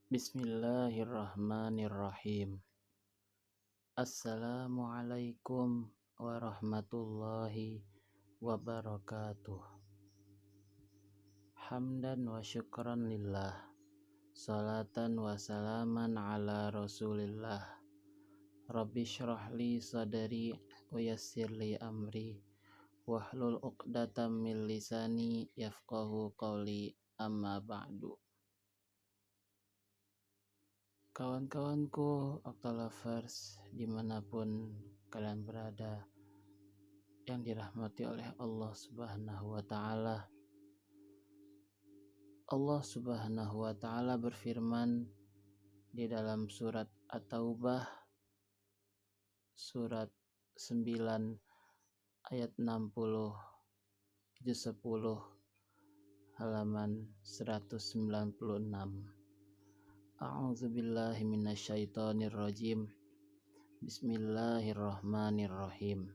Bismillahirrahmanirrahim. Assalamualaikum warahmatullahi wabarakatuh. Hamdan wa syukran lillah. Salatan wa salaman ala rasulillah. Rabbi syrah li sadari wa yassir li amri. Wahlul uqdatam min lisani yafqahu qawli, amma ba'du. Kawan-kawanku Octolovers dimanapun kalian berada, yang dirahmati oleh Allah Subhanahu wa Ta'ala. Allah Subhanahu wa Ta'ala berfirman di dalam surat At-Taubah surat 9 ayat 60 juz 10 halaman 196. A'udzubillahi minasyaitonir rajim. Bismillahirrahmanirrahim.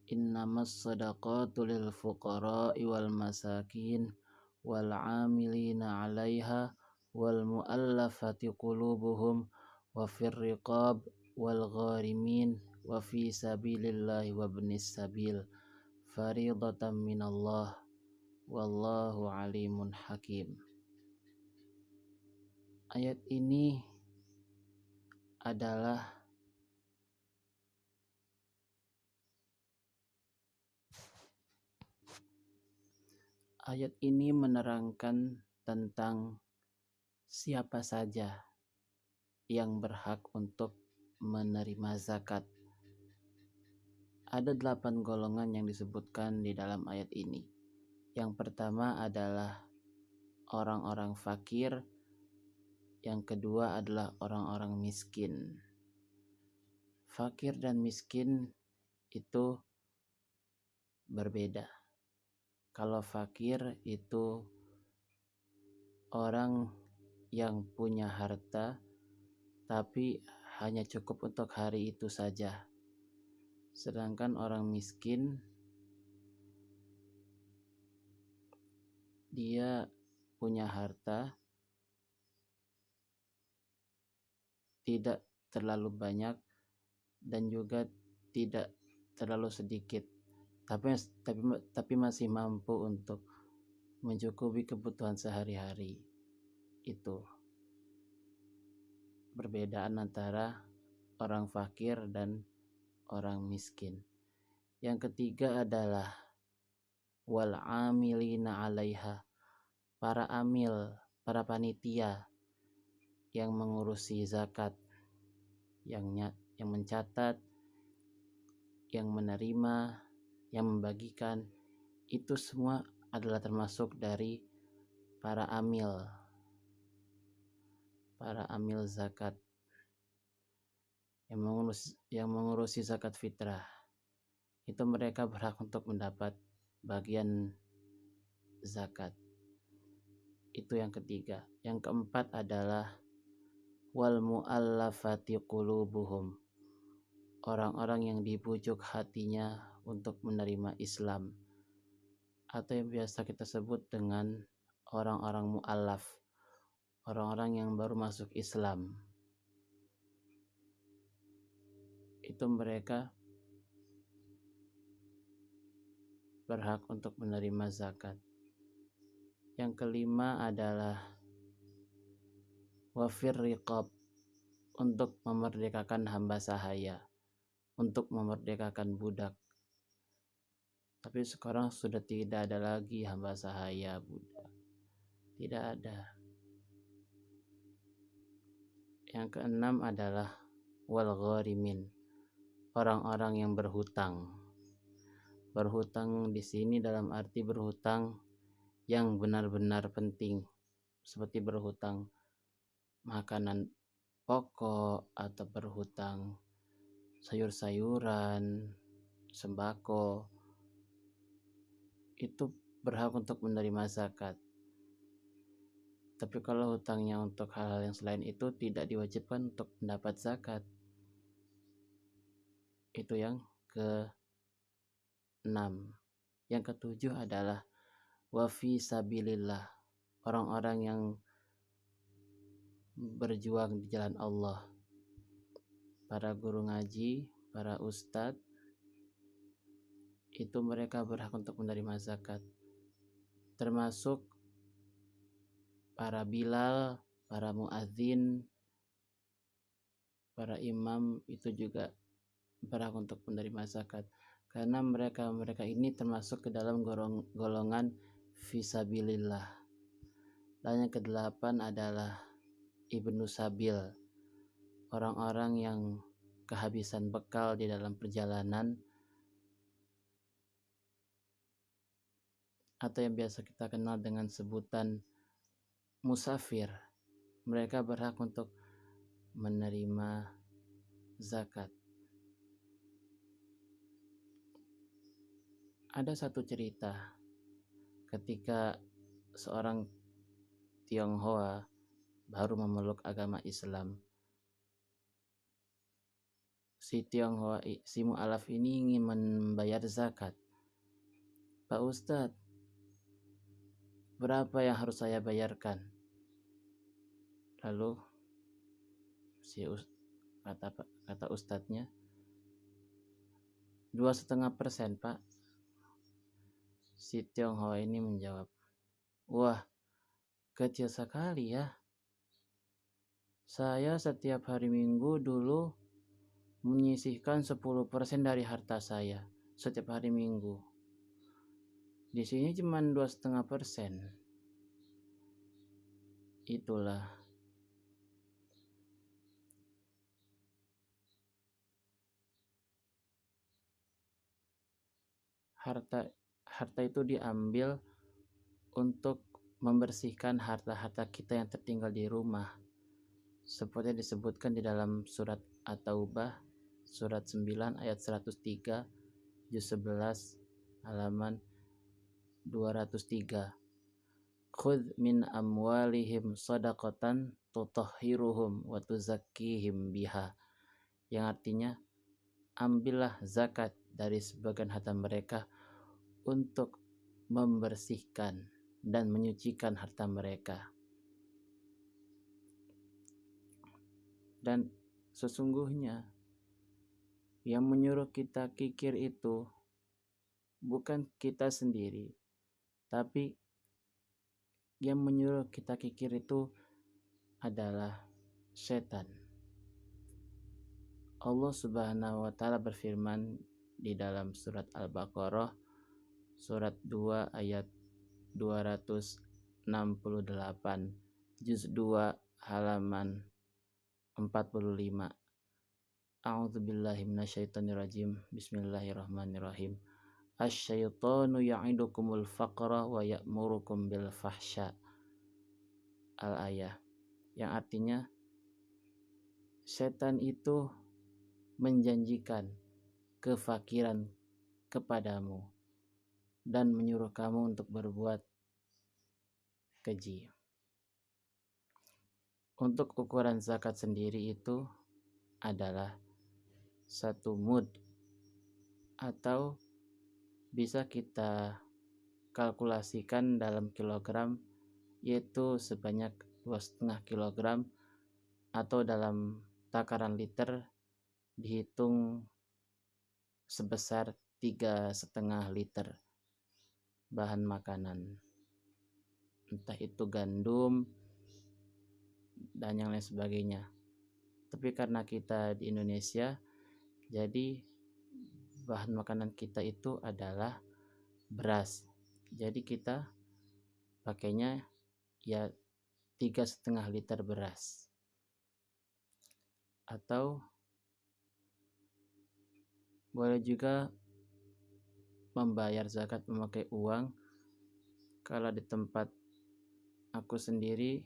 Innamas shadaqatu lil fuqara'i wal masakin wal 'amilina 'alaiha wal mu'allafati qulubuhum wa fir riqab wal gharimin wa fi sabilillahi wa ibnis sabil fariidatan minallah wallahu alimun hakim. Ayat ini menerangkan tentang siapa saja yang berhak untuk menerima zakat. Ada 8 golongan yang disebutkan di dalam ayat ini. Yang pertama adalah orang-orang fakir. Yang kedua adalah orang-orang miskin. Fakir dan miskin itu berbeda. Kalau fakir itu orang yang punya harta tapi hanya cukup untuk hari itu saja. Sedangkan orang miskin dia punya harta tidak terlalu banyak dan juga tidak terlalu sedikit, tapi masih mampu untuk mencukupi kebutuhan sehari-hari. Itu perbedaan antara orang fakir dan orang miskin. Yang ketiga adalah wal 'amilina 'alaiha, para amil, para panitia yang mengurusi zakat, yang mencatat, yang menerima, yang membagikan, itu semua adalah termasuk dari para amil zakat yang mengurusi zakat fitrah. Itu mereka berhak untuk mendapat bagian zakat. Itu yang ketiga. Yang keempat adalah wal mu'allafati qulubuhum, orang-orang yang dibujuk hatinya untuk menerima Islam, atau yang biasa kita sebut dengan orang-orang mu'allaf, orang-orang yang baru masuk Islam. Itu mereka berhak untuk menerima zakat. Yang kelima adalah wafir riqab, untuk memerdekakan hamba sahaya, untuk memerdekakan budak. Tapi sekarang sudah tidak ada lagi hamba sahaya, budak. Tidak ada. Yang keenam adalah wal gharimin, orang-orang yang berhutang. Berhutang di sini dalam arti berhutang yang benar-benar penting, seperti berhutang makanan pokok atau berhutang sayur-sayuran, sembako, itu berhak untuk menerima zakat. Tapi kalau hutangnya untuk hal-hal yang selain itu tidak diwajibkan untuk mendapat zakat. Itu yang ke-6. Yang ke-7 adalah wa fi sabilillah, orang-orang yang berjuang di jalan Allah. Para guru ngaji, para ustadz, itu mereka berhak untuk menerima zakat. Termasuk para bilal, para muadzin, para imam itu juga berhak untuk menerima zakat. Karena mereka ini termasuk ke dalam golongan fisabilillah. Dan yang kedelapan adalah ibnu sabil, orang-orang yang kehabisan bekal di dalam perjalanan, atau yang biasa kita kenal dengan sebutan musafir. Mereka berhak untuk menerima zakat. Ada satu cerita ketika seorang Tionghoa baru memeluk agama Islam. Si Tionghoa, si mu'alaf ini ingin membayar zakat. Pak Ustadz, berapa yang harus saya bayarkan? Lalu kata ustadznya, 2,5%, Pak. Si Tionghoa ini menjawab, wah, kecil sekali ya. Saya setiap hari Minggu dulu menyisihkan 10% dari harta saya setiap hari Minggu. Di sini cuma 2,5%. Itulah harta itu diambil untuk membersihkan harta-harta kita yang tertinggal di rumah. Seperti disebutkan di dalam surat At-Taubah, surat 9 ayat 103, juz 11 halaman 203. Khudh min amwalihim shadaqatan tutahhiruhum wa tuzakkihim biha. Yang artinya, ambillah zakat dari sebagian harta mereka untuk membersihkan dan menyucikan harta mereka. Dan sesungguhnya yang menyuruh kita kikir itu bukan kita sendiri, tapi yang menyuruh kita kikir itu adalah setan. Allah Subhanahu wa taala berfirman di dalam surat Al-Baqarah surat 2 ayat 268, juz 2 halaman 45. A'udzubillahi minasyaitonirrajim. Bismillahirrahmanirrahim. Asyaitonu ya'idukumul faqra wa ya'murukum bil fahsya. Al-ayah. Yang artinya, setan itu menjanjikan kefakiran kepadamu dan menyuruh kamu untuk berbuat keji. Untuk ukuran zakat sendiri itu adalah 1 mud, atau bisa kita kalkulasikan dalam kilogram, yaitu sebanyak 2,5 kilogram, atau dalam takaran liter dihitung sebesar 3,5 liter bahan makanan, entah itu gandum dan yang lain sebagainya. Tapi karena kita di Indonesia, jadi bahan makanan kita itu adalah beras. Jadi kita pakainya ya 3,5 liter beras. Atau boleh juga membayar zakat memakai uang. Kalau di tempat aku sendiri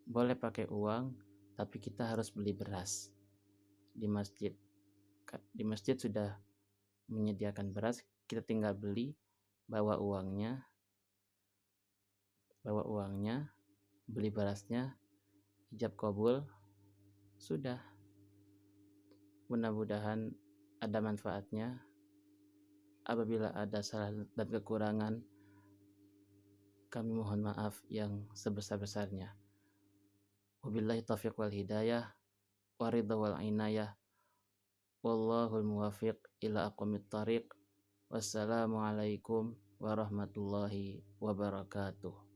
boleh pakai uang, tapi kita harus beli beras di masjid. Di masjid sudah menyediakan beras, kita tinggal beli, bawa uangnya, beli berasnya, ijab qabul, sudah. Mudah-mudahan ada manfaatnya. Apabila ada salah dan kekurangan, kami mohon maaf yang sebesar-besarnya. Wabillahi taufiq wal hidayah, waridha wal inayah, wallahul muwafiq ila aqwamit thariq. Wassalamualaikum warahmatullahi wabarakatuh.